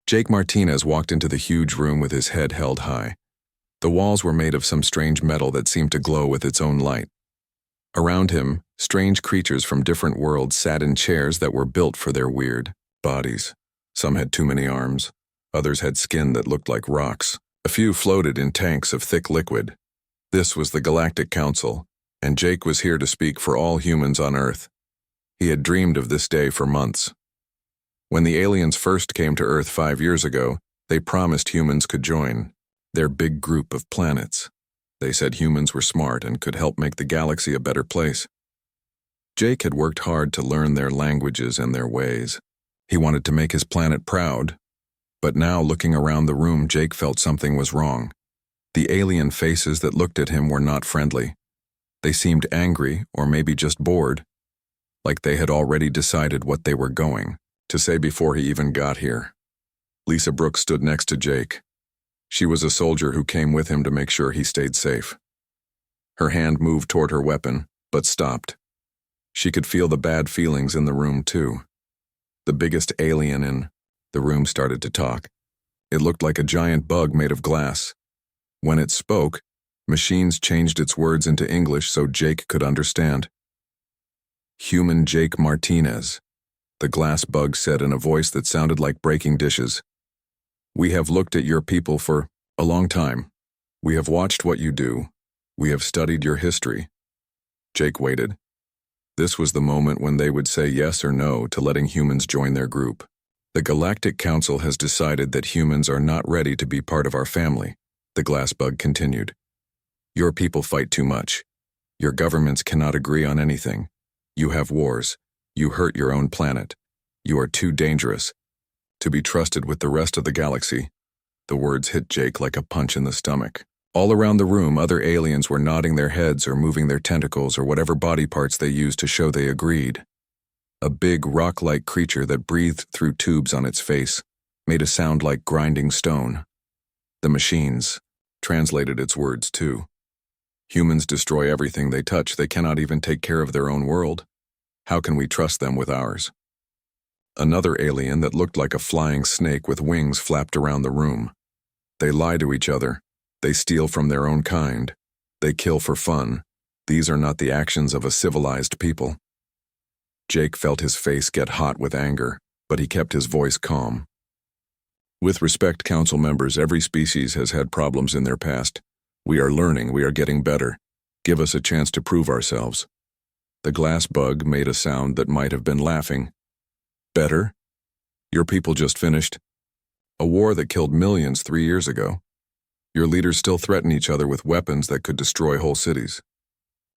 Jake Martinez walked into the huge room with his head held high. The walls were made of some strange metal that seemed to glow with its own light. Around him, strange creatures from different worlds sat in chairs that were built for their weird bodies. Some had too many arms. Others had skin that looked like rocks. A few floated in tanks of thick liquid. This was the Galactic Council, and Jake was here to speak for all humans on Earth. He had dreamed of this day for months. When the aliens first came to Earth 5 years ago, they promised humans could join their big group of planets. They said humans were smart and could help make the galaxy a better place. Jake had worked hard to learn their languages and their ways. He wanted to make his planet proud. But now, looking around the room, Jake felt something was wrong. The alien faces that looked at him were not friendly. They seemed angry, or maybe just bored, like they had already decided what they were going to say before he even got here. Lisa Brooks stood next to Jake. She was a soldier who came with him to make sure he stayed safe. Her hand moved toward her weapon, but stopped. She could feel the bad feelings in the room, too. The biggest alien in the room started to talk. It looked like a giant bug made of glass. When it spoke, machines changed its words into English so Jake could understand. Human Jake Martinez, the glass bug said in a voice that sounded like breaking dishes. We have looked at your people for a long time. We have watched what you do. We have studied your history. Jake waited. This was the moment when they would say yes or no to letting humans join their group. The Galactic Council has decided that humans are not ready to be part of our family, the glass bug continued. Your people fight too much. Your governments cannot agree on anything. You have wars. You hurt your own planet. You are too dangerous to be trusted with the rest of the galaxy. The words hit Jake like a punch in the stomach. All around the room, other aliens were nodding their heads or moving their tentacles or whatever body parts they used to show they agreed. A big rock-like creature that breathed through tubes on its face made a sound like grinding stone. The machines translated its words too. Humans destroy everything they touch. They cannot even take care of their own world. How can we trust them with ours? Another alien that looked like a flying snake with wings flapped around the room. They lie to each other. They steal from their own kind. They kill for fun. These are not the actions of a civilized people. Jake felt his face get hot with anger, but he kept his voice calm. With respect, Council members, every species has had problems in their past. We are learning, we are getting better. Give us a chance to prove ourselves. The glass bug made a sound that might have been laughing. Better? Your people just finished a war that killed millions 3 years ago. Your leaders still threaten each other with weapons that could destroy whole cities.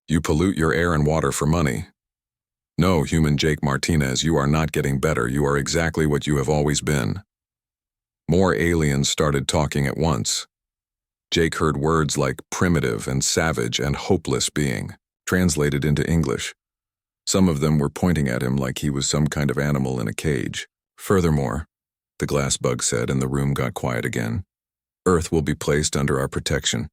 You pollute your air and water for money. No, human Jake Martinez, you are not getting better. You are exactly what you have always been. More aliens started talking at once. Jake heard words like primitive and savage and hopeless being, translated into English. Some of them were pointing at him like he was some kind of animal in a cage. Furthermore, the glass bug said, and the room got quiet again, Earth will be placed under our protection.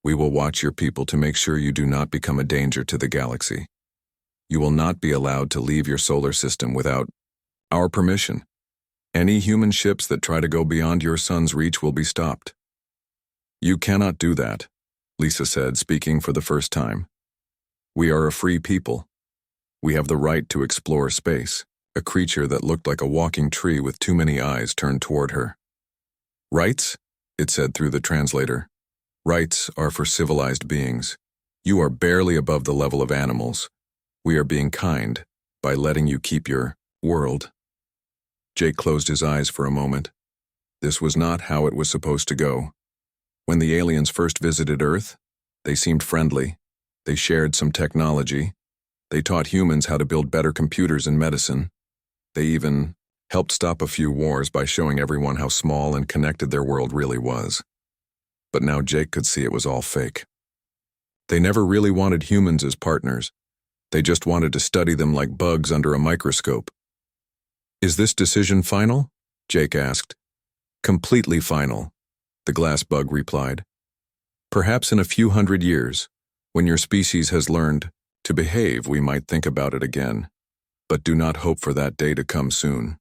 We will watch your people to make sure you do not become a danger to the galaxy. You will not be allowed to leave your solar system without our permission. Any human ships that try to go beyond your sun's reach will be stopped. You cannot do that, Lisa said, speaking for the first time. We are a free people. We have the right to explore space. A creature that looked like a walking tree with too many eyes turned toward her. Rights? It said through the translator. Rights are for civilized beings. You are barely above the level of animals. We are being kind by letting you keep your world. Jake closed his eyes for a moment. This was not how it was supposed to go. When the aliens first visited Earth, they seemed friendly. They shared some technology. They taught humans how to build better computers and medicine. They even helped stop a few wars by showing everyone how small and connected their world really was. But now Jake could see it was all fake. They never really wanted humans as partners. They just wanted to study them like bugs under a microscope. Is this decision final? Jake asked. Completely final, the glass bug replied. Perhaps in a few hundred years, when your species has learned to behave, we might think about it again. But do not hope for that day to come soon.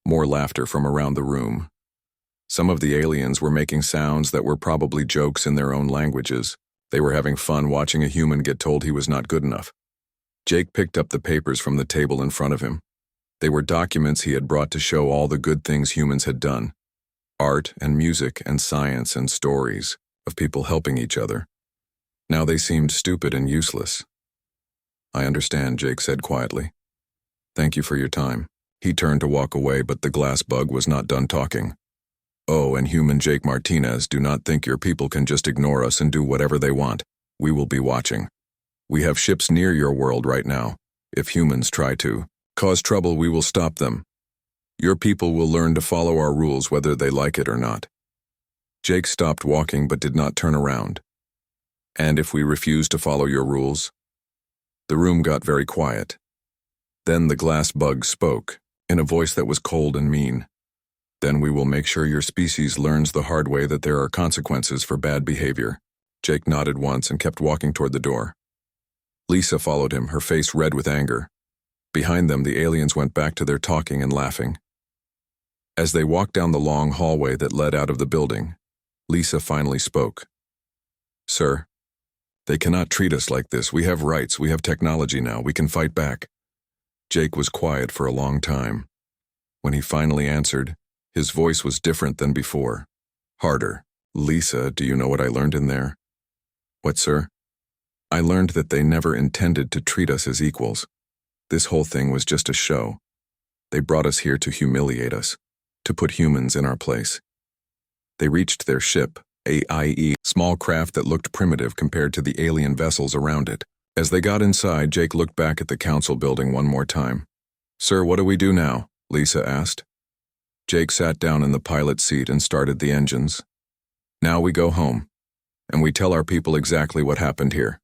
More laughter from around the room. Some of the aliens were making sounds that were probably jokes in their own languages. They were having fun watching a human get told he was not good enough. Jake picked up the papers from the table in front of him. They were documents he had brought to show all the good things humans had done. Art and music and science and stories of people helping each other. Now they seemed stupid and useless. "I understand," Jake said quietly. "Thank you for your time." He turned to walk away, but the glass bug was not done talking. "Oh, and human Jake Martinez, do not think your people can just ignore us and do whatever they want. We will be watching. We have ships near your world right now. If humans try to cause trouble, we will stop them. Your people will learn to follow our rules whether they like it or not." Jake stopped walking but did not turn around. "And if we refuse to follow your rules?" The room got very quiet. Then the glass bug spoke, in a voice that was cold and mean. "Then we will make sure your species learns the hard way that there are consequences for bad behavior." Jake nodded once and kept walking toward the door. Lisa followed him, her face red with anger. Behind them, the aliens went back to their talking and laughing. As they walked down the long hallway that led out of the building, Lisa finally spoke. "Sir, they cannot treat us like this. We have rights. We have technology now. We can fight back." Jake was quiet for a long time. When he finally answered, his voice was different than before. Harder. "Lisa, do you know what I learned in there?" "What, sir?" "I learned that they never intended to treat us as equals. This whole thing was just a show. They brought us here to humiliate us, to put humans in our place." They reached their ship, a IE, small craft that looked primitive compared to the alien vessels around it. As they got inside, Jake looked back at the council building one more time. "Sir, what do we do now?" Lisa asked. Jake sat down in the pilot seat and started the engines. "Now we go home, and we tell our people exactly what happened here."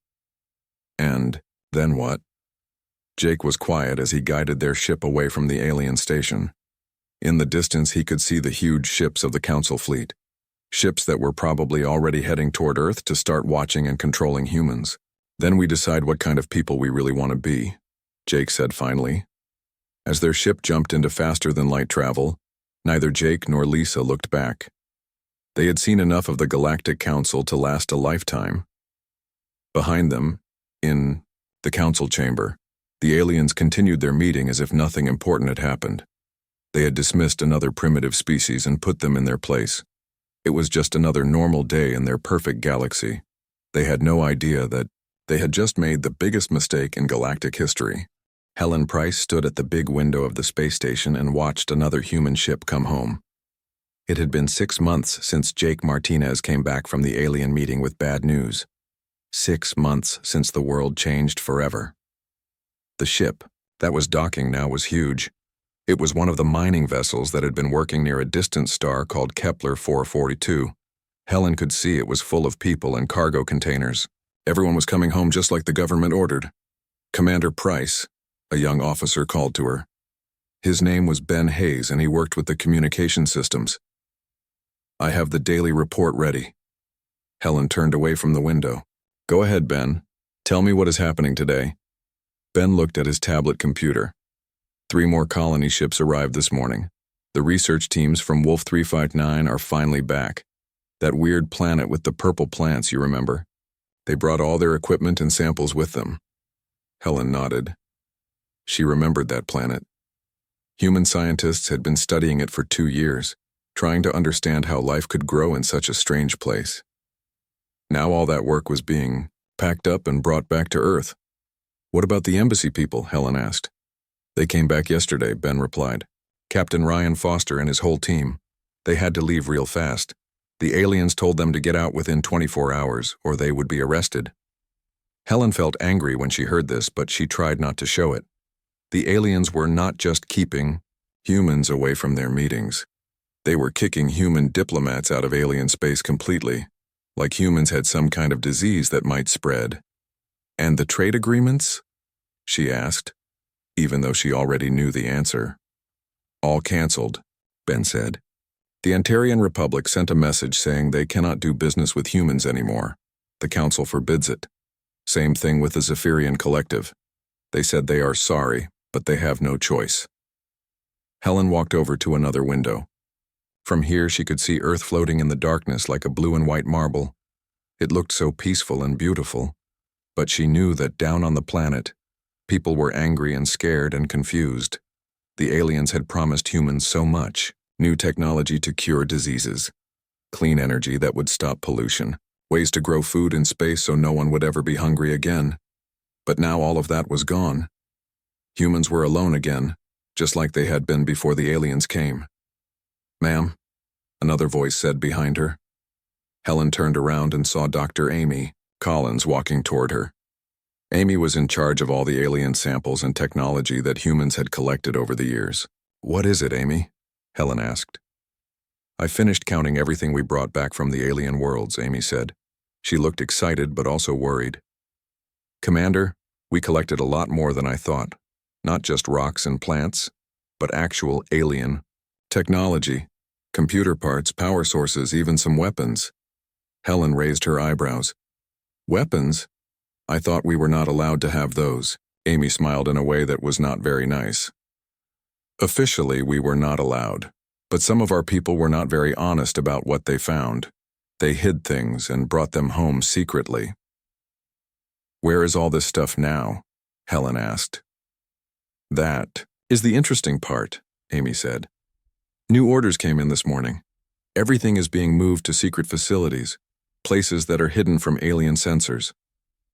"And then what?" Jake was quiet as he guided their ship away from the alien station. In the distance, he could see the huge ships of the council fleet. Ships that were probably already heading toward Earth to start watching and controlling humans. "Then we decide what kind of people we really want to be," Jake said finally. As their ship jumped into faster-than-light travel, neither Jake nor Lisa looked back. They had seen enough of the Galactic Council to last a lifetime. Behind them, in the council chamber, the aliens continued their meeting as if nothing important had happened. They had dismissed another primitive species and put them in their place. It was just another normal day in their perfect galaxy. They had no idea that they had just made the biggest mistake in galactic history. Helen Price stood at the big window of the space station and watched another human ship come home. It had been 6 months since Jake Martinez came back from the alien meeting with bad news. 6 months since the world changed forever. The ship that was docking now was huge. It was one of the mining vessels that had been working near a distant star called Kepler 442. Helen could see it was full of people and cargo containers. Everyone was coming home just like the government ordered. Commander Price, a young officer, called to her. His name was Ben Hayes, and he worked with the communication systems. "I have the daily report ready." Helen turned away from the window. "Go ahead, Ben. Tell me what is happening today." Ben looked at his tablet computer. 3 more colony ships arrived this morning. The research teams from Wolf 359 are finally back. That weird planet with the purple plants, you remember? They brought all their equipment and samples with them. Helen nodded. She remembered that planet. Human scientists had been studying it for 2 years, trying to understand how life could grow in such a strange place. Now all that work was being packed up and brought back to Earth. "What about the embassy people?" Helen asked. "They came back yesterday," Ben replied. "Captain Ryan Foster and his whole team. They had to leave real fast. The aliens told them to get out within 24 hours, or they would be arrested." Helen felt angry when she heard this, but she tried not to show it. The aliens were not just keeping humans away from their meetings. They were kicking human diplomats out of alien space completely, like humans had some kind of disease that might spread. "And the trade agreements?" she asked, even though she already knew the answer. "All canceled," Ben said. The Antarian Republic sent a message saying they cannot do business with humans anymore. The Council forbids it. Same thing with the Zephyrian Collective. They said they are sorry, but they have no choice. Helen walked over to another window. From here she could see Earth floating in the darkness like a blue and white marble. It looked so peaceful and beautiful, but she knew that down on the planet, people were angry and scared and confused. The aliens had promised humans so much: new technology to cure diseases, clean energy that would stop pollution, ways to grow food in space so no one would ever be hungry again. But now all of that was gone. Humans were alone again, just like they had been before the aliens came. "Ma'am," another voice said behind her. Helen turned around and saw Dr. Amy Collins walking toward her. Amy was in charge of all the alien samples and technology that humans had collected over the years. "What is it, Amy?" Helen asked. "I finished counting everything we brought back from the alien worlds," Amy said. She looked excited but also worried. "Commander, we collected a lot more than I thought. Not just rocks and plants, but actual alien technology, computer parts, power sources, even some weapons." Helen raised her eyebrows. "Weapons? I thought we were not allowed to have those." Amy smiled in a way that was not very nice. "Officially, we were not allowed, but some of our people were not very honest about what they found. They hid things and brought them home secretly." "Where is all this stuff now?" Helen asked. "That is the interesting part," Amy said. "New orders came in this morning. Everything is being moved to secret facilities, places that are hidden from alien sensors.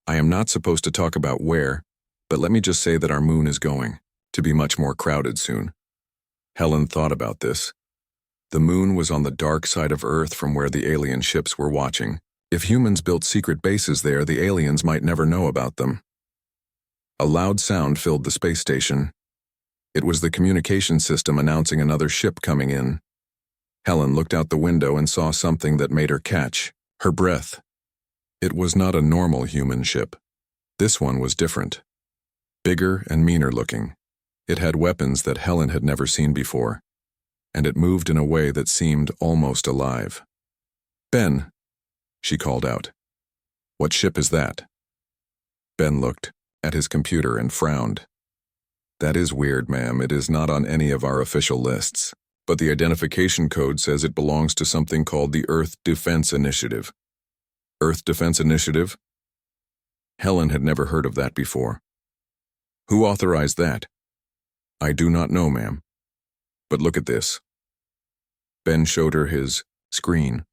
I am not supposed to talk about where, but let me just say that our moon is going to be much more crowded soon." Helen thought about this. The moon was on the dark side of Earth from where the alien ships were watching. If humans built secret bases there, the aliens might never know about them. A loud sound filled the space station. It was the communication system announcing another ship coming in. Helen looked out the window and saw something that made her catch her breath. It was not a normal human ship. This one was different. Bigger and meaner looking. It had weapons that Helen had never seen before, and it moved in a way that seemed almost alive. "Ben," she called out. "What ship is that?" Ben looked at his computer and frowned. "That is weird, ma'am. It is not on any of our official lists, but the identification code says it belongs to something called the Earth Defense Initiative." "Earth Defense Initiative?" Helen had never heard of that before. "Who authorized that?" "I do not know, ma'am. But look at this." Ben showed her his screen.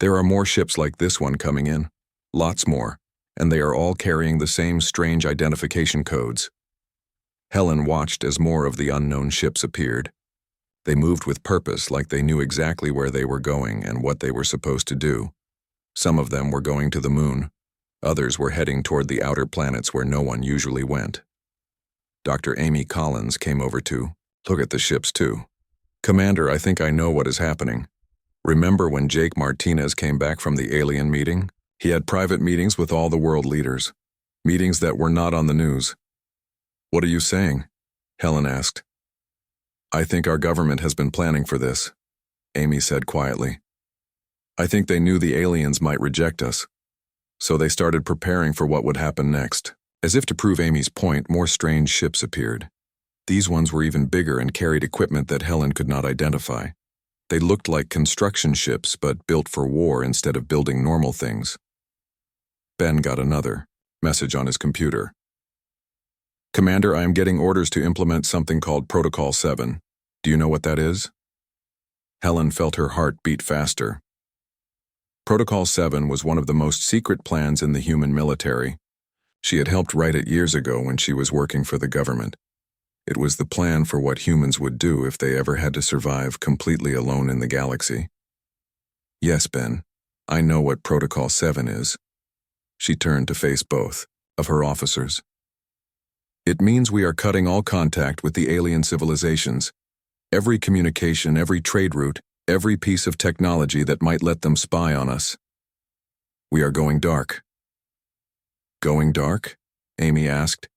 "There are more ships like this one coming in. Lots more, and they are all carrying the same strange identification codes." Helen watched as more of the unknown ships appeared. They moved with purpose, like they knew exactly where they were going and what they were supposed to do. Some of them were going to the moon. Others were heading toward the outer planets where no one usually went. Dr. Amy Collins came over to look at the ships too. "Commander, I think I know what is happening. Remember when Jake Martinez came back from the alien meeting? He had private meetings with all the world leaders. Meetings that were not on the news." "What are you saying?" Helen asked. "I think our government has been planning for this," Amy said quietly. "I think they knew the aliens might reject us, so they started preparing for what would happen next." As if to prove Amy's point, more strange ships appeared. These ones were even bigger and carried equipment that Helen could not identify. They looked like construction ships, but built for war instead of building normal things. Ben got another message on his computer. "Commander, I am getting orders to implement something called Protocol 7. Do you know what that is?" Helen felt her heart beat faster. Protocol 7 was one of the most secret plans in the human military. She had helped write it years ago when she was working for the government. It was the plan for what humans would do if they ever had to survive completely alone in the galaxy. "Yes, Ben, I know what Protocol 7 is." She turned to face both of her officers. "It means we are cutting all contact with the alien civilizations. Every communication, every trade route, every piece of technology that might let them spy on us. We are going dark." "Going dark?" Amy asked.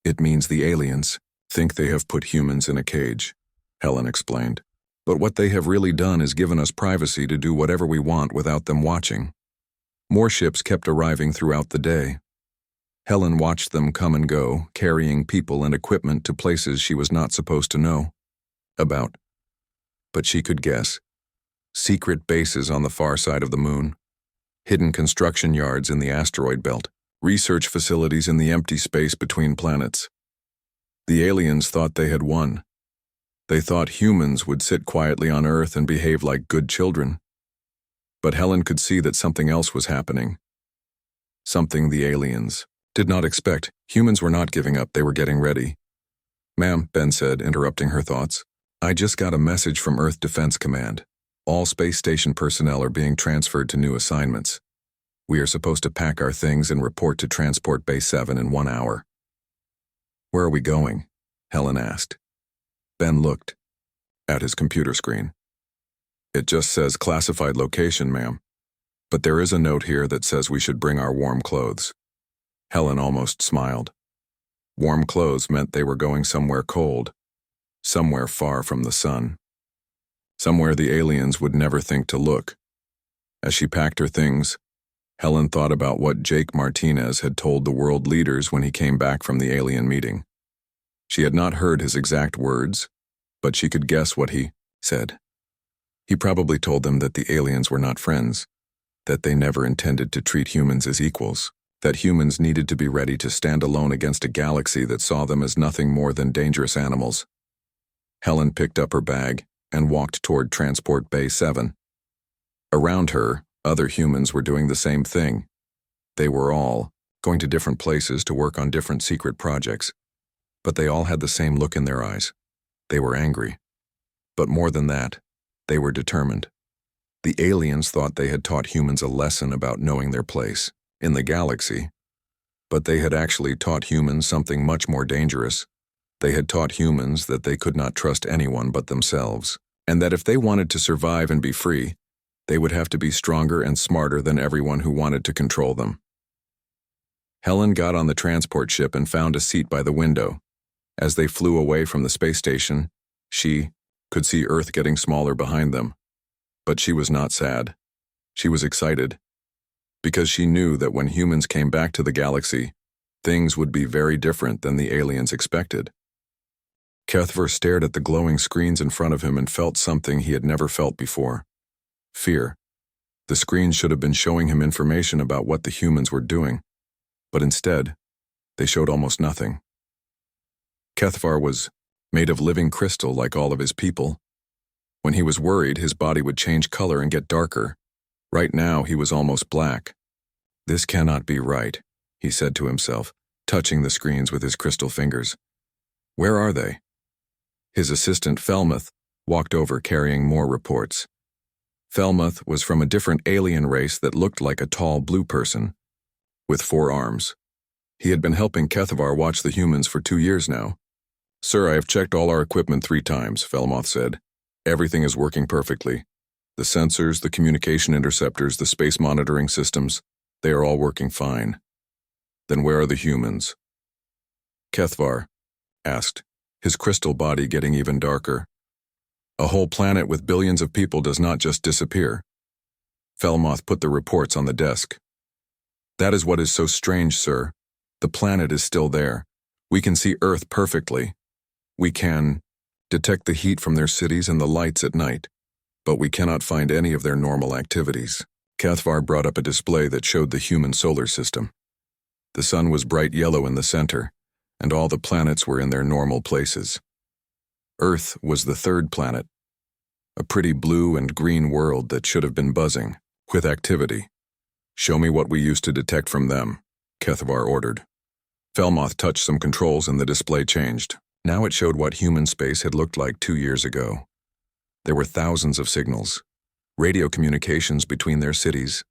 "It means the aliens think they have put humans in a cage," Helen explained. "But what they have really done is given us privacy to do whatever we want without them watching." More ships kept arriving throughout the day. Helen watched them come and go, carrying people and equipment to places she was not supposed to know. about. But she could guess. Secret bases on the far side of the moon, hidden construction yards in the asteroid belt, research facilities in the empty space between planets. The aliens thought they had won. They thought humans would sit quietly on Earth and behave like good children. But Helen could see that something else was happening. Something the aliens did not expect. Humans were not giving up, they were getting ready. "Ma'am," Ben said, interrupting her thoughts, "I just got a message from Earth Defense Command. All space station personnel are being transferred to new assignments. We are supposed to pack our things and report to Transport Bay 7 in 1 hour." "Where are we going?" Helen asked. Ben looked at his computer screen. "It just says classified location, ma'am. But there is a note here that says we should bring our warm clothes." Helen almost smiled. Warm clothes meant they were going somewhere cold, somewhere far from the sun. Somewhere the aliens would never think to look. As she packed her things, Helen thought about what Jake Martinez had told the world leaders when he came back from the alien meeting. She had not heard his exact words, but she could guess what he said. He probably told them that the aliens were not friends, that they never intended to treat humans as equals, that humans needed to be ready to stand alone against a galaxy that saw them as nothing more than dangerous animals. Helen picked up her bag and walked toward Transport Bay 7. Around her, other humans were doing the same thing. They were all going to different places to work on different secret projects, but they all had the same look in their eyes. They were angry. But more than that, they were determined. The aliens thought they had taught humans a lesson about knowing their place in the galaxy, but they had actually taught humans something much more dangerous. They had taught humans that they could not trust anyone but themselves, and that if they wanted to survive and be free, they would have to be stronger and smarter than everyone who wanted to control them. Helen got on the transport ship and found a seat by the window. As they flew away from the space station, she could see Earth getting smaller behind them. But she was not sad. She was excited, because she knew that when humans came back to the galaxy, things would be very different than the aliens expected. Cuthbert stared at the glowing screens in front of him and felt something he had never felt before. Fear. The screens should have been showing him information about what the humans were doing, but instead, they showed almost nothing. Cuthbert was made of living crystal like all of his people. When he was worried, his body would change color and get darker. Right now, he was almost black. "This cannot be right," he said to himself, touching the screens with his crystal fingers. "Where are they?" His assistant, Felmuth, walked over carrying more reports. Felmuth was from a different alien race that looked like a tall blue person, with 4 arms. He had been helping Cuthbert watch the humans for 2 years now. "Sir, I have checked all our equipment 3 times, Felmuth said. "Everything is working perfectly. The sensors, the communication interceptors, the space monitoring systems, they are all working fine." "Then where are the humans?" Cuthbert asked, his crystal body getting even darker. "A whole planet with billions of people does not just disappear." Felmuth put the reports on the desk. "That is what is so strange, sir. The planet is still there. We can see Earth perfectly. We can detect the heat from their cities and the lights at night, but we cannot find any of their normal activities." Cuthbert brought up a display that showed the human solar system. The sun was bright yellow in the center, and all the planets were in their normal places. Earth was the 3rd planet, a pretty blue and green world that should have been buzzing with activity. "Show me what we used to detect from them," Cuthbert ordered. Felmuth touched some controls and the display changed. Now it showed what human space had looked like 2 years ago. There were thousands of signals, radio communications between their cities,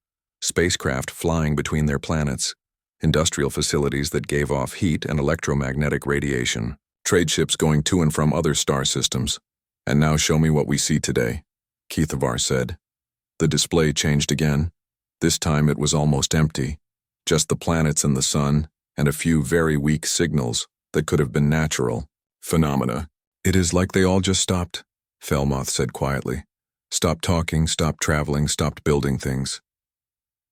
spacecraft flying between their planets, industrial facilities that gave off heat and electromagnetic radiation, trade ships going to and from other star systems. "And now show me what we see today," Cuthbert said. The display changed again. This time it was almost empty, just the planets and the sun, and a few very weak signals that could have been natural phenomena. "It is like they all just stopped," Felmuth said quietly. "Stopped talking, stopped traveling, stopped building things."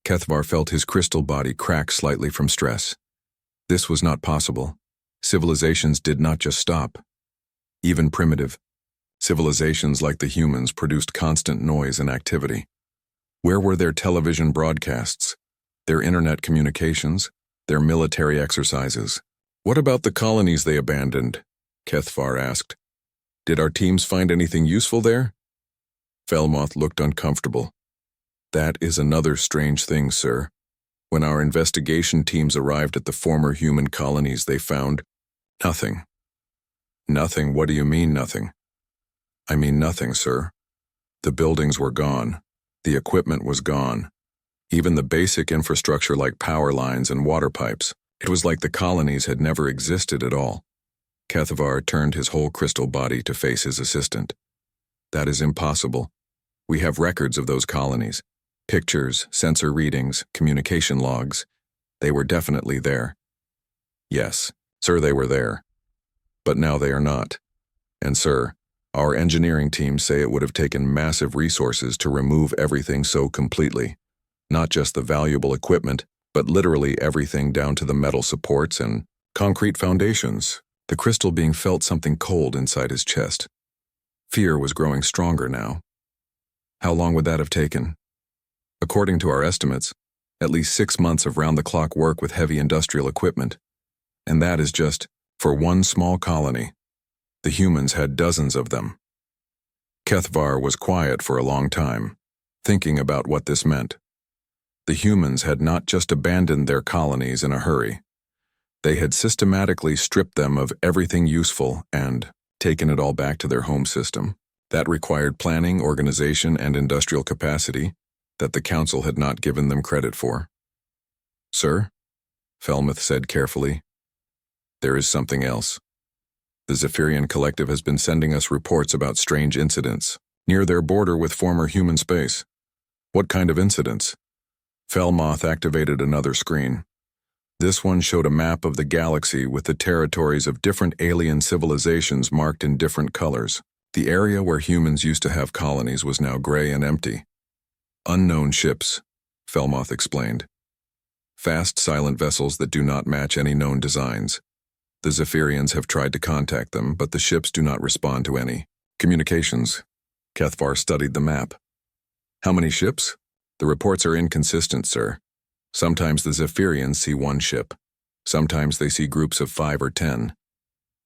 Cuthbert felt his crystal body crack slightly from stress. This was not possible. Civilizations did not just stop. Even primitive Civilizations like the humans produced constant noise and activity. Where were their television broadcasts, their internet communications, their military exercises? What about the colonies they abandoned? Kethvar asked. Did our teams find anything useful there? Felmoth looked uncomfortable. That is another strange thing, sir. When our investigation teams arrived at the former human colonies, they found nothing. Nothing? What do you mean, nothing? I mean nothing, sir. The buildings were gone. The equipment was gone. Even the basic infrastructure like power lines and water pipes. It was like the colonies had never existed at all. Kethvar turned his whole crystal body to face his assistant. That is impossible. We have records of those colonies. Pictures, sensor readings, communication logs. They were definitely there. Yes, sir, they were there. But now they are not. And sir, our engineering teams say it would have taken massive resources to remove everything so completely. Not just the valuable equipment, but literally everything down to the metal supports and concrete foundations. The crystal being felt something cold inside his chest. Fear was growing stronger now. How long would that have taken? According to our estimates, at least 6 months of round-the-clock work with heavy industrial equipment. And that is just for one small colony. The humans had dozens of them. Kethvar was quiet for a long time, thinking about what this meant. The humans had not just abandoned their colonies in a hurry. They had systematically stripped them of everything useful and taken it all back to their home system. That required planning, organization, and industrial capacity that the Council had not given them credit for. Sir, Felmuth said carefully, there is something else. The Zephyrian Collective has been sending us reports about strange incidents near their border with former human space. What kind of incidents? Felmoth activated another screen. This one showed a map of the galaxy with the territories of different alien civilizations marked in different colors. The area where humans used to have colonies was now gray and empty. Unknown ships, Felmoth explained. Fast, silent vessels that do not match any known designs. The Zephyrians have tried to contact them, but the ships do not respond to any communications. Kethvar studied the map. How many ships? The reports are inconsistent, sir. Sometimes the Zephyrians see one ship. Sometimes they see groups of 5 or 10.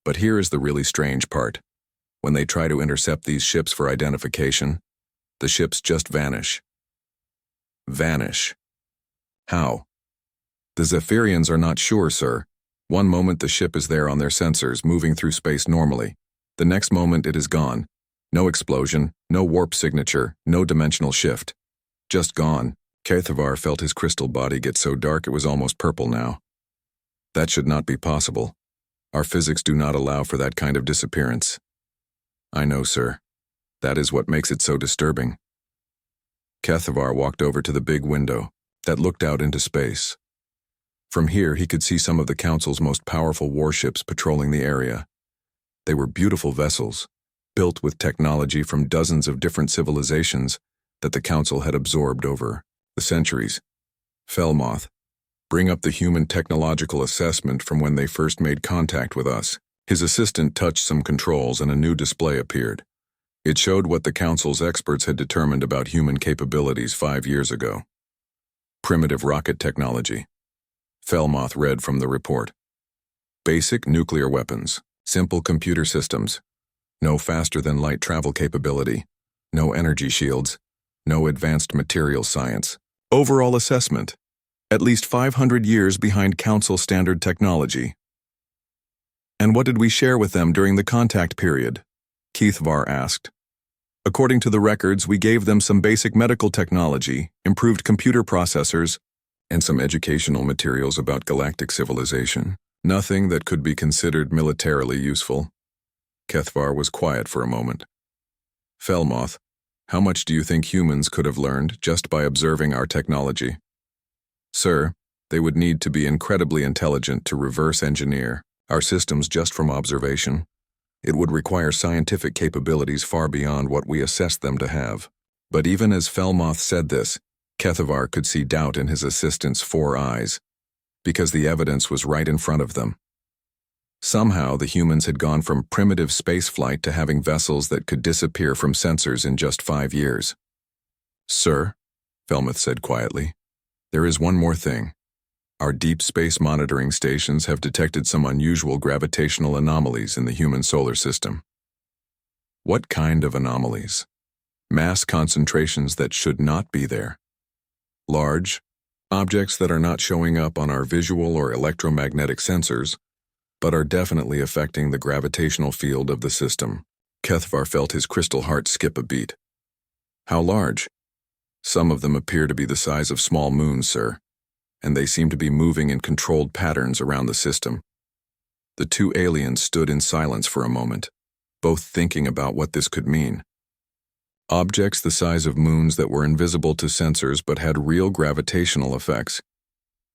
But here is the really strange part. When they try to intercept these ships for identification, the ships just vanish. Vanish. How? The Zephyrians are not sure, sir. One moment the ship is there on their sensors, moving through space normally. The next moment it is gone. No explosion, no warp signature, no dimensional shift. Just gone. Kethvar felt his crystal body get so dark it was almost purple now. That should not be possible. Our physics do not allow for that kind of disappearance. I know, sir. That is what makes it so disturbing. Kethvar walked over to the big window that looked out into space. From here he could see some of the Council's most powerful warships patrolling the area. They were beautiful vessels, built with technology from dozens of different civilizations that the Council had absorbed over the centuries. Felmoth, bring up the human technological assessment from when they first made contact with us. His assistant touched some controls and a new display appeared. It showed what the Council's experts had determined about human capabilities 5 years ago. Primitive rocket technology. Felmoth read from the report. Basic nuclear weapons, simple computer systems, no faster-than-light travel capability, no energy shields, no advanced material science. Overall assessment, at least 500 years behind Council standard technology. And what did we share with them during the contact period? Kethvar asked. According to the records, we gave them some basic medical technology, improved computer processors, and some educational materials about galactic civilization. Nothing that could be considered militarily useful. Kethvar was quiet for a moment. Felmoth, how much do you think humans could have learned just by observing our technology? Sir, they would need to be incredibly intelligent to reverse engineer our systems just from observation. It would require scientific capabilities far beyond what we assessed them to have. But even as Felmoth said this, Kethvar could see doubt in his assistant's 4 eyes, because the evidence was right in front of them. Somehow, the humans had gone from primitive spaceflight to having vessels that could disappear from sensors in just 5 years. "Sir," Felmuth said quietly, "there is one more thing. Our deep space monitoring stations have detected some unusual gravitational anomalies in the human solar system." "What kind of anomalies?" "Mass concentrations that should not be there. Large objects that are not showing up on our visual or electromagnetic sensors, but are definitely affecting the gravitational field of the system." Kethvar felt his crystal heart skip a beat. "How large?" "Some of them appear to be the size of small moons, sir, and they seem to be moving in controlled patterns around the system." The two aliens stood in silence for a moment, both thinking about what this could mean. Objects the size of moons that were invisible to sensors but had real gravitational effects.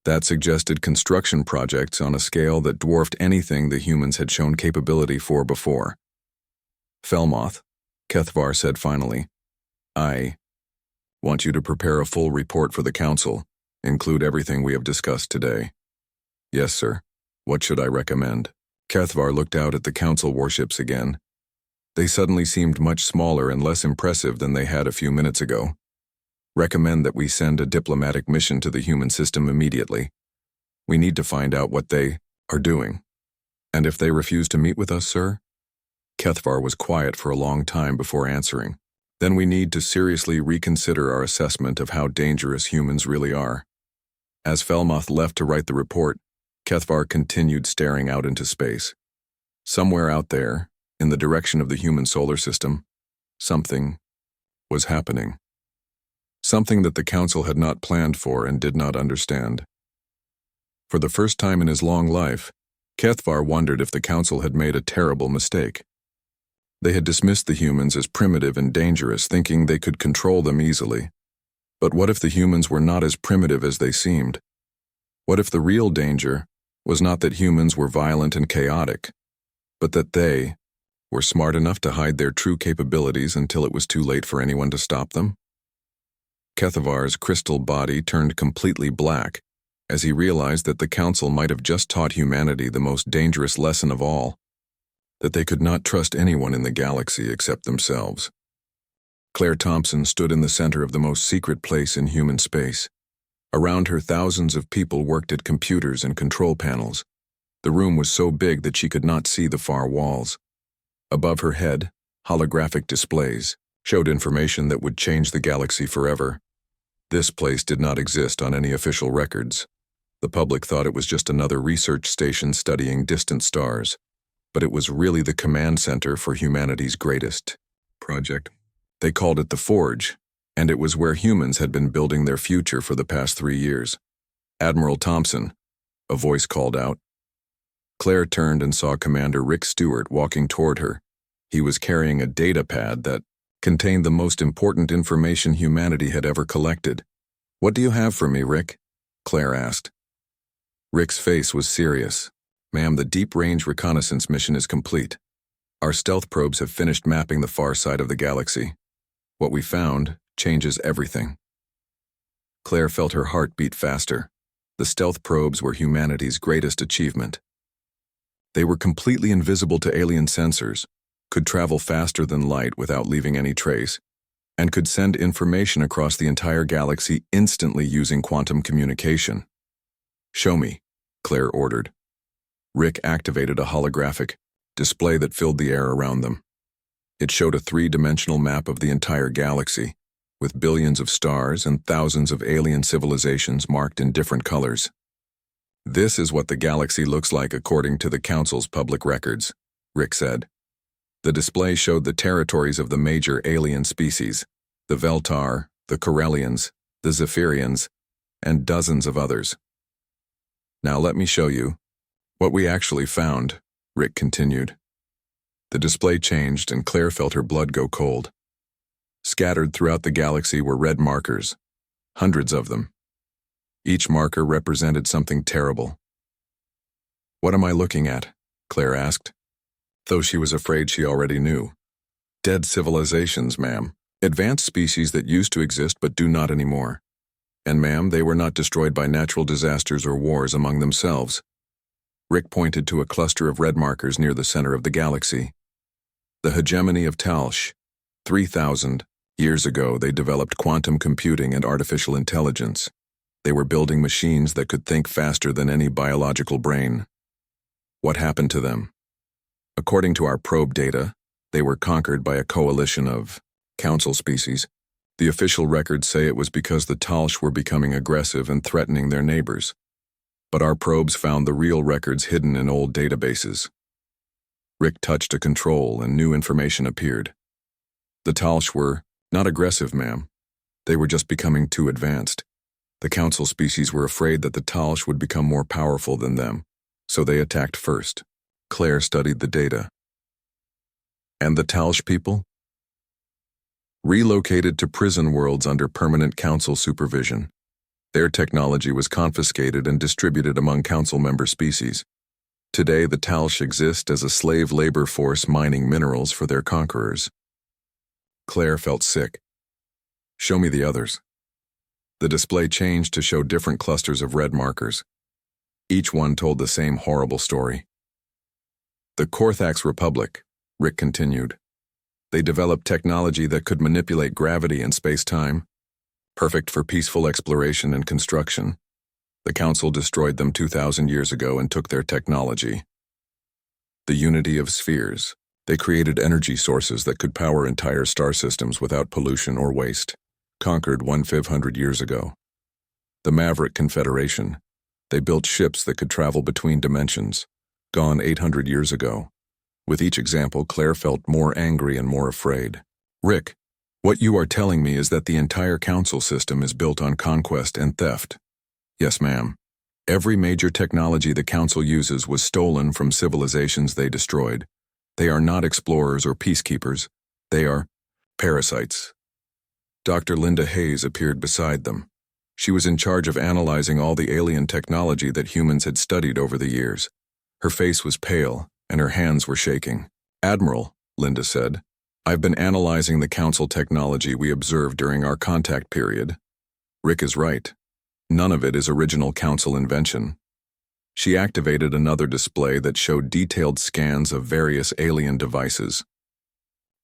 That suggested construction projects on a scale that dwarfed anything the humans had shown capability for before. "Felmuth," Kethvar said finally, "I want you to prepare a full report for the Council, include everything we have discussed today." "Yes, sir. What should I recommend?" Kethvar looked out at the Council warships again. They suddenly seemed much smaller and less impressive than they had a few minutes ago. "Recommend that we send a diplomatic mission to the human system immediately. We need to find out what they are doing." "And if they refuse to meet with us, sir?" Kethvar was quiet for a long time before answering. "Then we need to seriously reconsider our assessment of how dangerous humans really are." As Felmuth left to write the report, Kethvar continued staring out into space. Somewhere out there, in the direction of the human solar system, something was happening. Something that the Council had not planned for and did not understand. For the first time in his long life, Kethvar wondered if the Council had made a terrible mistake. They had dismissed the humans as primitive and dangerous, thinking they could control them easily. But what if the humans were not as primitive as they seemed? What if the real danger was not that humans were violent and chaotic, but that they were smart enough to hide their true capabilities until it was too late for anyone to stop them? Kethavar's crystal body turned completely black as he realized that the Council might have just taught humanity the most dangerous lesson of all, that they could not trust anyone in the galaxy except themselves. Claire Thompson stood in the center of the most secret place in human space. Around her, thousands of people worked at computers and control panels. The room was so big that she could not see the far walls. Above her head, holographic displays showed information that would change the galaxy forever. This place did not exist on any official records. The public thought it was just another research station studying distant stars, but it was really the command center for humanity's greatest project. They called it the Forge, and it was where humans had been building their future for the past 3 years. "Admiral Thompson," a voice called out. Claire turned and saw Commander Rick Stewart walking toward her. He was carrying a data pad that contained the most important information humanity had ever collected. "What do you have for me, Rick?" Claire asked. Rick's face was serious. "Ma'am, the deep-range reconnaissance mission is complete. Our stealth probes have finished mapping the far side of the galaxy. What we found changes everything." Claire felt her heart beat faster. The stealth probes were humanity's greatest achievement. They were completely invisible to alien sensors, could travel faster than light without leaving any trace, and could send information across the entire galaxy instantly using quantum communication. "Show me," Claire ordered. Rick activated a holographic display that filled the air around them. It showed a 3-dimensional map of the entire galaxy, with billions of stars and thousands of alien civilizations marked in different colors. "This is what the galaxy looks like according to the Council's public records," Rick said. The display showed the territories of the major alien species, the Veltar, the Corellians, the Zephyrians, and dozens of others. "Now let me show you what we actually found," Rick continued. The display changed and Claire felt her blood go cold. Scattered throughout the galaxy were red markers, hundreds of them. Each marker represented something terrible. "What am I looking at?" Claire asked, though she was afraid she already knew. "Dead civilizations, ma'am. Advanced species that used to exist but do not anymore. And ma'am, they were not destroyed by natural disasters or wars among themselves. Rick pointed to a cluster of red markers near the center of the galaxy. The hegemony of Talsh. 3,000 years ago, they developed quantum computing and artificial intelligence. They were building machines that could think faster than any biological brain. What happened to them? According to our probe data, they were conquered by a coalition of council species. The official records say it was because the Talsh were becoming aggressive and threatening their neighbors. But our probes found the real records hidden in old databases. Rick touched a control and new information appeared. The Talsh were not aggressive, ma'am. They were just becoming too advanced. The council species were afraid that the Talsh would become more powerful than them, so they attacked first. Claire studied the data. And the Talsh people? Relocated to prison worlds under permanent council supervision. Their technology was confiscated and distributed among council member species. Today, the Talsh exist as a slave labor force mining minerals for their conquerors. Claire felt sick. Show me the others. The display changed to show different clusters of red markers. Each one told the same horrible story. The Korthax Republic, Rick continued. They developed technology that could manipulate gravity and space-time, perfect for peaceful exploration and construction. The Council destroyed them 2,000 years ago and took their technology. The unity of spheres. They created energy sources that could power entire star systems without pollution or waste. Conquered 1,500 years ago. The Maverick Confederation. They built ships that could travel between dimensions. Gone 800 years ago. With each example, Claire felt more angry and more afraid. Rick, what you are telling me is that the entire council system is built on conquest and theft. Yes, ma'am. Every major technology the council uses was stolen from civilizations they destroyed. They are not explorers or peacekeepers. They are parasites. Dr. Linda Hayes appeared beside them. She was in charge of analyzing all the alien technology that humans had studied over the years. Her face was pale, and her hands were shaking. Admiral, Linda said, I've been analyzing the council technology we observed during our contact period. Rick is right. None of it is original council invention. She activated another display that showed detailed scans of various alien devices.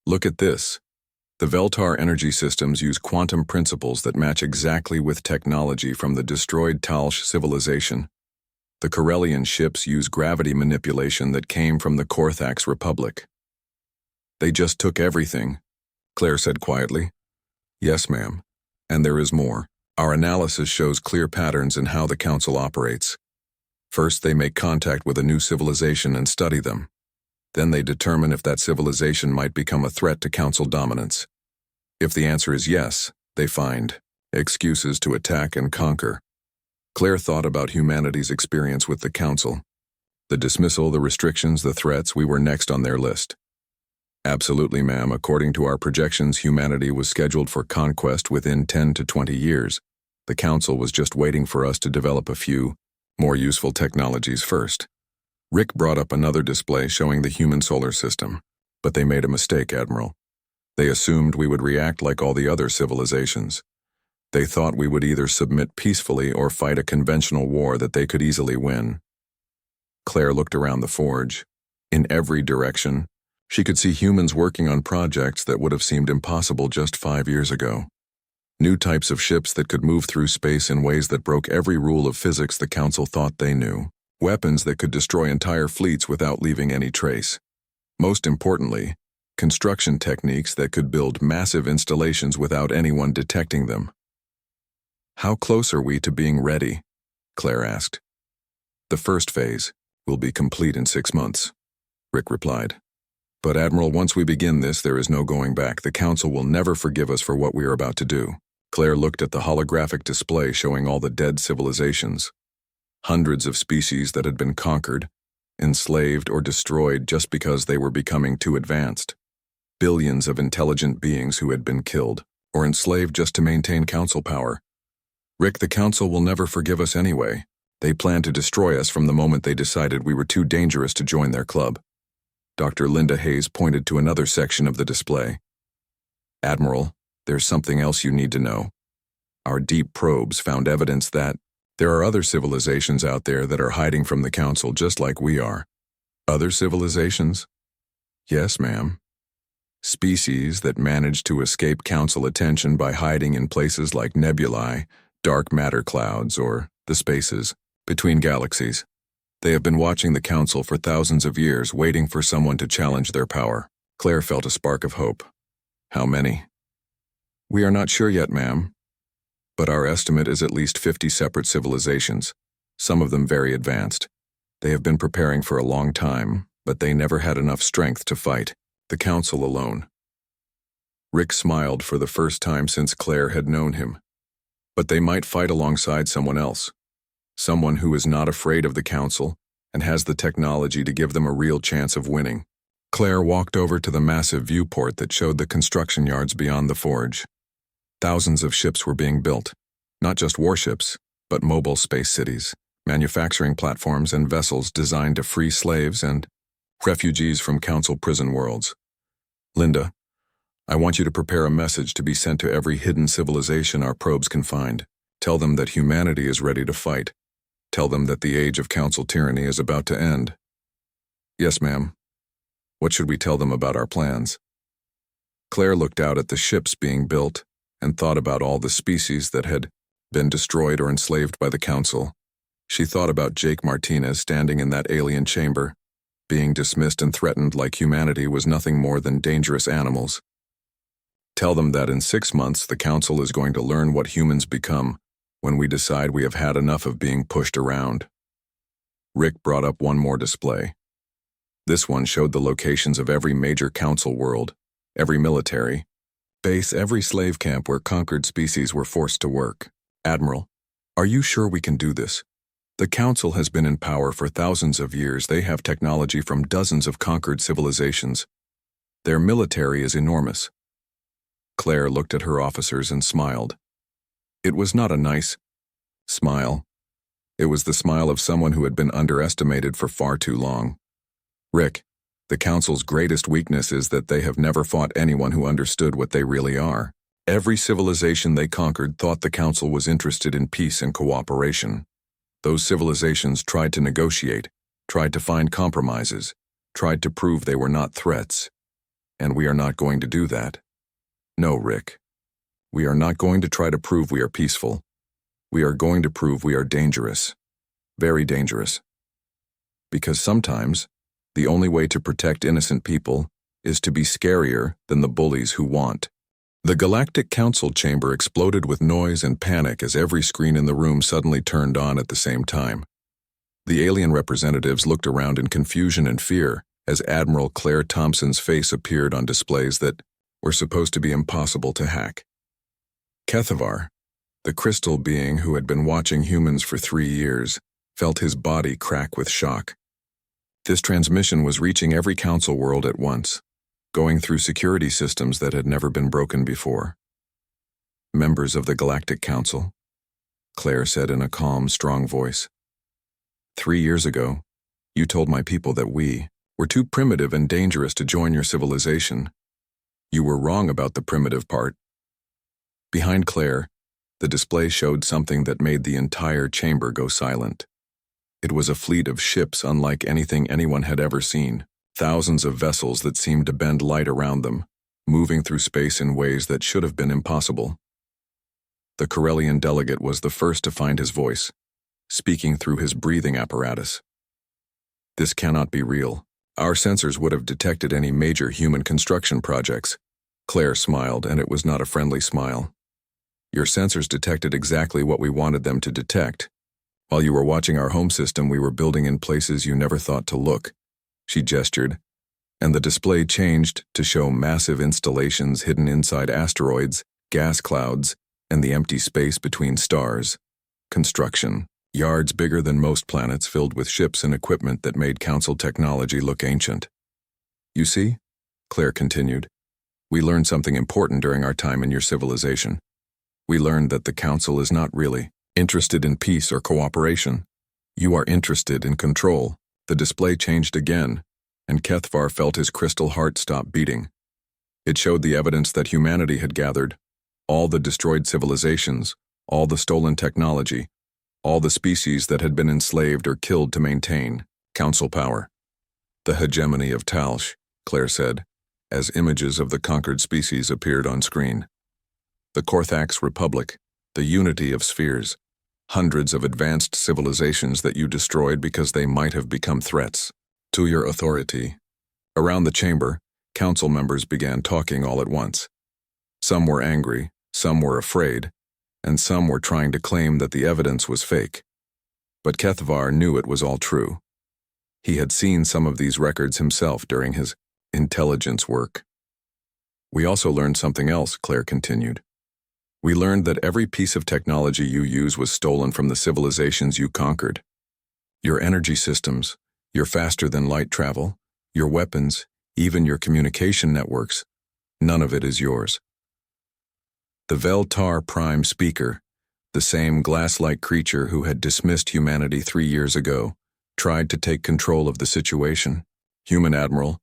Look at this. The Veltar energy systems use quantum principles that match exactly with technology from the destroyed Talsh civilization. The Corellian ships use gravity manipulation that came from the Korthax Republic. They just took everything, Claire said quietly. Yes, ma'am. And there is more. Our analysis shows clear patterns in how the Council operates. First, they make contact with a new civilization and study them. Then they determine if that civilization might become a threat to Council dominance. If the answer is yes, they find excuses to attack and conquer. Claire thought about humanity's experience with the Council. The dismissal, the restrictions, the threats, we were next on their list. Absolutely, ma'am. According to our projections, humanity was scheduled for conquest within 10 to 20 years. The Council was just waiting for us to develop a few more useful technologies first. Rick brought up another display showing the human solar system, but they made a mistake, Admiral. They assumed we would react like all the other civilizations. They thought we would either submit peacefully or fight a conventional war that they could easily win. Claire looked around the forge. In every direction, she could see humans working on projects that would have seemed impossible just 5 years ago. New types of ships that could move through space in ways that broke every rule of physics the Council thought they knew. Weapons that could destroy entire fleets without leaving any trace. Most importantly, construction techniques that could build massive installations without anyone detecting them. How close are we to being ready? Claire asked. The first phase will be complete in 6 months, Rick replied. But Admiral, once we begin this, there is no going back. The Council will never forgive us for what we are about to do. Claire looked at the holographic display showing all the dead civilizations. Hundreds of species that had been conquered, enslaved, or destroyed just because they were becoming too advanced. Billions of intelligent beings who had been killed, or enslaved just to maintain Council power. Rick, the Council will never forgive us anyway. They planned to destroy us from the moment they decided we were too dangerous to join their club. Dr. Linda Hayes pointed to another section of the display. Admiral, there's something else you need to know. Our deep probes found evidence that There are other civilizations out there that are hiding from the Council just like we are. Other civilizations? Yes, ma'am. Species that manage to escape Council attention by hiding in places like nebulae, dark matter clouds, or the spaces between galaxies. They have been watching the Council for thousands of years, waiting for someone to challenge their power. Claire felt a spark of hope. How many? We are not sure yet, ma'am. But our estimate is at least 50 separate civilizations, some of them very advanced. They have been preparing for a long time, but they never had enough strength to fight the Council alone. Rick smiled for the first time since Claire had known him. But they might fight alongside someone else. Someone who is not afraid of the Council and has the technology to give them a real chance of winning. Claire walked over to the massive viewport that showed the construction yards beyond the forge. Thousands of ships were being built, not just warships, but mobile space cities, manufacturing platforms and vessels designed to free slaves and refugees from Council prison worlds. Linda, I want you to prepare a message to be sent to every hidden civilization our probes can find. Tell them that humanity is ready to fight. Tell them that the age of Council tyranny is about to end. Yes, ma'am. What should we tell them about our plans? Claire looked out at the ships being built and thought about all the species that had been destroyed or enslaved by the Council. She thought about Jake Martinez standing in that alien chamber, being dismissed and threatened like humanity was nothing more than dangerous animals. Tell them that in 6 months the Council is going to learn what humans become when we decide we have had enough of being pushed around. Rick brought up one more display. This one showed the locations of every major Council world, every military base, every slave camp where conquered species were forced to work. Admiral, are you sure we can do this? The Council has been in power for thousands of years. They have technology from dozens of conquered civilizations. Their military is enormous. Claire looked at her officers and smiled. It was not a nice smile. It was the smile of someone who had been underestimated for far too long. Rick, the Council's greatest weakness is that they have never fought anyone who understood what they really are. Every civilization they conquered thought the Council was interested in peace and cooperation. Those civilizations tried to negotiate, tried to find compromises, tried to prove they were not threats. And we are not going to do that. No, Rick. We are not going to try to prove we are peaceful. We are going to prove we are dangerous. Very dangerous. Because sometimes, the only way to protect innocent people is to be scarier than the bullies who want. The Galactic Council chamber exploded with noise and panic as every screen in the room suddenly turned on at the same time. The alien representatives looked around in confusion and fear as Admiral Claire Thompson's face appeared on displays that were supposed to be impossible to hack. Kethavar, the crystal being who had been watching humans for 3 years, felt his body crack with shock. This transmission was reaching every Council world at once, going through security systems that had never been broken before. Members of the Galactic Council, Claire said in a calm, strong voice. 3 years ago, you told my people that we were too primitive and dangerous to join your civilization. You were wrong about the primitive part. Behind Claire, the display showed something that made the entire chamber go silent. It was a fleet of ships unlike anything anyone had ever seen, thousands of vessels that seemed to bend light around them, moving through space in ways that should have been impossible. The Corellian delegate was the first to find his voice, speaking through his breathing apparatus. This cannot be real. Our sensors would have detected any major human construction projects. Claire smiled, and it was not a friendly smile. Your sensors detected exactly what we wanted them to detect. While you were watching our home system, we were building in places you never thought to look. She gestured, and the display changed to show massive installations hidden inside asteroids, gas clouds, and the empty space between stars. Construction. Yards bigger than most planets filled with ships and equipment that made Council technology look ancient. You see, Claire continued, we learned something important during our time in your civilization. We learned that the Council is not really interested in peace or cooperation. You are interested in control. The display changed again, and Kethvar felt his crystal heart stop beating. It showed the evidence that humanity had gathered, all the destroyed civilizations, all the stolen technology, All the species that had been enslaved or killed to maintain council power. The hegemony of Talsh, Claire said, as images of the conquered species appeared on screen. The Korthax Republic, the unity of spheres, hundreds of advanced civilizations that you destroyed because they might have become threats to your authority. Around the chamber, council members began talking all at once. Some were angry, some were afraid, and some were trying to claim that the evidence was fake. But Kethvar knew it was all true. He had seen some of these records himself during his intelligence work. We also learned something else, Claire continued. We learned that every piece of technology you use was stolen from the civilizations you conquered. Your energy systems, your faster-than-light travel, your weapons, even your communication networks, none of it is yours. The Veltar Prime Speaker, the same glass-like creature who had dismissed humanity 3 years ago, tried to take control of the situation. Human Admiral,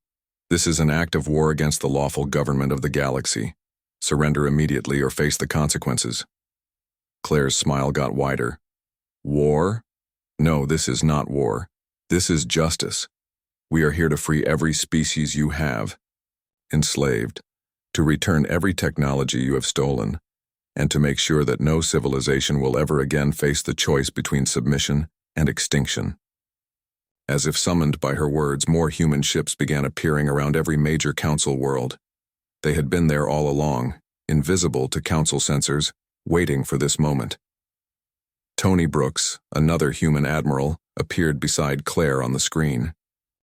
this is an act of war against the lawful government of the galaxy. Surrender immediately or face the consequences. Claire's smile got wider. War? No, this is not war. This is justice. We are here to free every species you have enslaved, to return every technology you have stolen, and to make sure that no civilization will ever again face the choice between submission and extinction. As if summoned by her words, more human ships began appearing around every major council world. They had been there all along, invisible to council sensors, waiting for this moment. Tony Brooks, another human admiral, appeared beside Claire on the screen.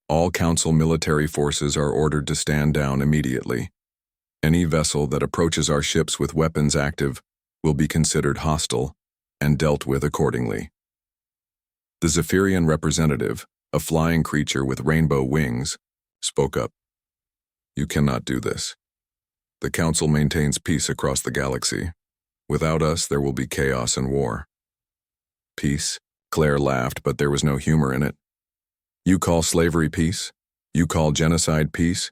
All council military forces are ordered to stand down immediately. Any vessel that approaches our ships with weapons active will be considered hostile and dealt with accordingly. The Zephyrian representative, a flying creature with rainbow wings, spoke up. You cannot do this. The Council maintains peace across the galaxy. Without us, there will be chaos and war. Peace? Claire laughed, but there was no humor in it. You call slavery peace? You call genocide peace?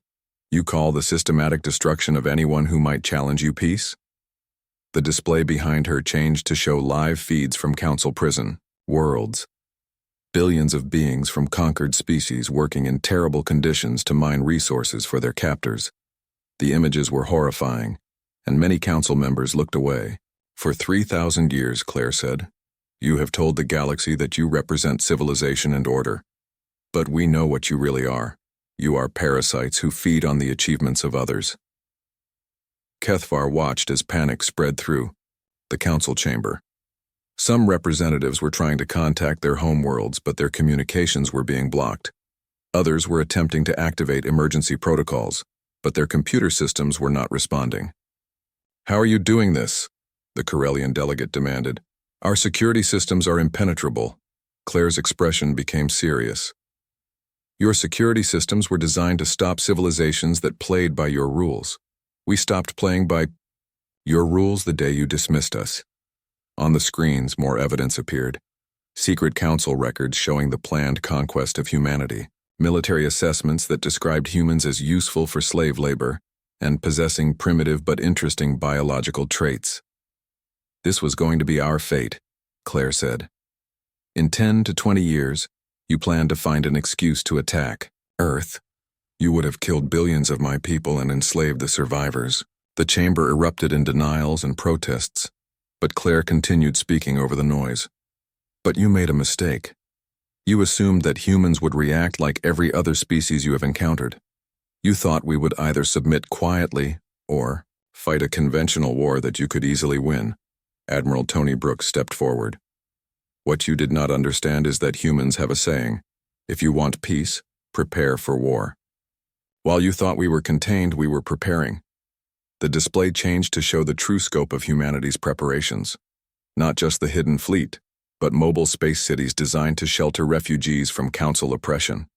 You call the systematic destruction of anyone who might challenge you peace? The display behind her changed to show live feeds from Council Prison, worlds. Billions of beings from conquered species working in terrible conditions to mine resources for their captors. The images were horrifying, and many council members looked away. For 3,000 years, Claire said, you have told the galaxy that you represent civilization and order. But we know what you really are. You are parasites who feed on the achievements of others. Kethvar watched as panic spread through the council chamber. Some representatives were trying to contact their homeworlds, but their communications were being blocked. Others were attempting to activate emergency protocols, but their computer systems were not responding. How are you doing this? The Corellian delegate demanded. Our security systems are impenetrable. Claire's expression became serious. Your security systems were designed to stop civilizations that played by your rules. We stopped playing by your rules the day you dismissed us. On the screens, more evidence appeared. Secret council records showing the planned conquest of humanity. Military assessments that described humans as useful for slave labor and possessing primitive but interesting biological traits. This was going to be our fate, Claire said. In 10 to 20 years, you planned to find an excuse to attack Earth. You would have killed billions of my people and enslaved the survivors. The chamber erupted in denials and protests, but Claire continued speaking over the noise. But you made a mistake. You assumed that humans would react like every other species you have encountered. You thought we would either submit quietly or fight a conventional war that you could easily win. Admiral Tony Brooks stepped forward. What you did not understand is that humans have a saying, if you want peace, prepare for war. While you thought we were contained, we were preparing. The display changed to show the true scope of humanity's preparations. Not just the hidden fleet, but mobile space cities designed to shelter refugees from Council oppression.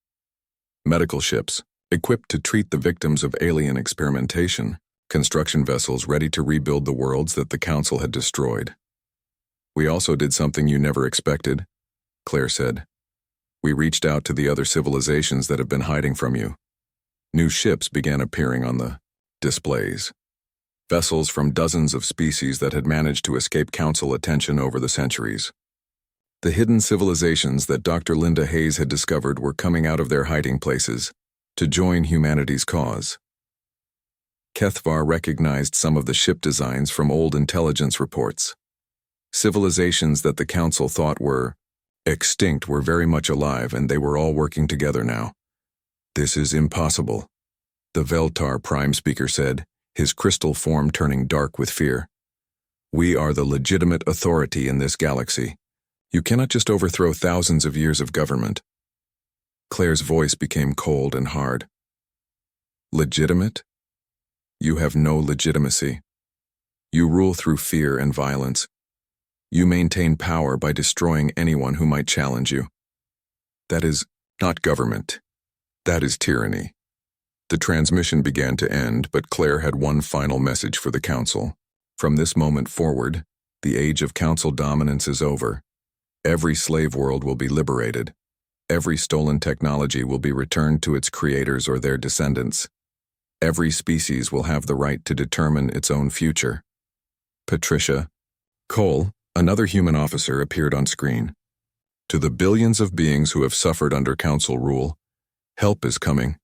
Medical ships, equipped to treat the victims of alien experimentation, construction vessels ready to rebuild the worlds that the Council had destroyed. We also did something you never expected, Claire said. We reached out to the other civilizations that have been hiding from you. New ships began appearing on the displays. Vessels from dozens of species that had managed to escape Council attention over the centuries. The hidden civilizations that Dr. Linda Hayes had discovered were coming out of their hiding places to join humanity's cause. Kethvar recognized some of the ship designs from old intelligence reports. Civilizations that the Council thought were extinct were very much alive, and they were all working together now. "This is impossible," the Veltar Prime Speaker said, his crystal form turning dark with fear. "We are the legitimate authority in this galaxy. You cannot just overthrow thousands of years of government." Claire's voice became cold and hard. "Legitimate? You have no legitimacy. You rule through fear and violence. You maintain power by destroying anyone who might challenge you. That is not government. That is tyranny." The transmission began to end, but Claire had one final message for the Council. From this moment forward, the age of Council dominance is over. Every slave world will be liberated. Every stolen technology will be returned to its creators or their descendants. Every species will have the right to determine its own future. Patricia Cole, another human officer, appeared on screen. "To the billions of beings who have suffered under Council rule, help is coming.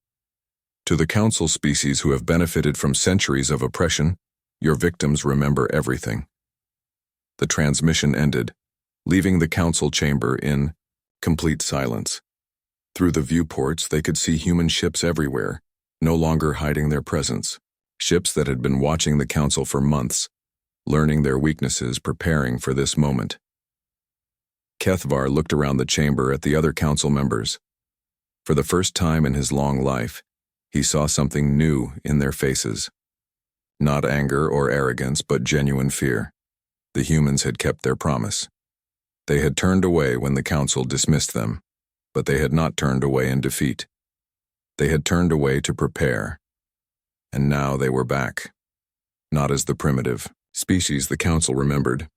To the Council species who have benefited from centuries of oppression, your victims remember everything." The transmission ended, leaving the Council chamber in complete silence. Through the viewports, they could see human ships everywhere, no longer hiding their presence. Ships that had been watching the Council for months, learning their weaknesses, preparing for this moment. Kethvar looked around the chamber at the other Council members. For the first time in his long life, he saw something new in their faces. Not anger or arrogance, but genuine fear. The humans had kept their promise. They had turned away when the Council dismissed them, but they had not turned away in defeat. They had turned away to prepare. And now they were back. Not as the primitive species the Council remembered,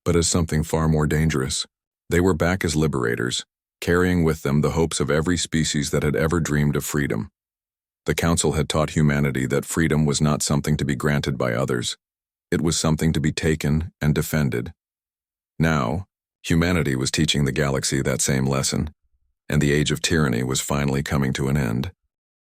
but as something far more dangerous. They were back as liberators, carrying with them the hopes of every species that had ever dreamed of freedom. The Council had taught humanity that freedom was not something to be granted by others. It was something to be taken and defended. Now, humanity was teaching the galaxy that same lesson, and the age of tyranny was finally coming to an end.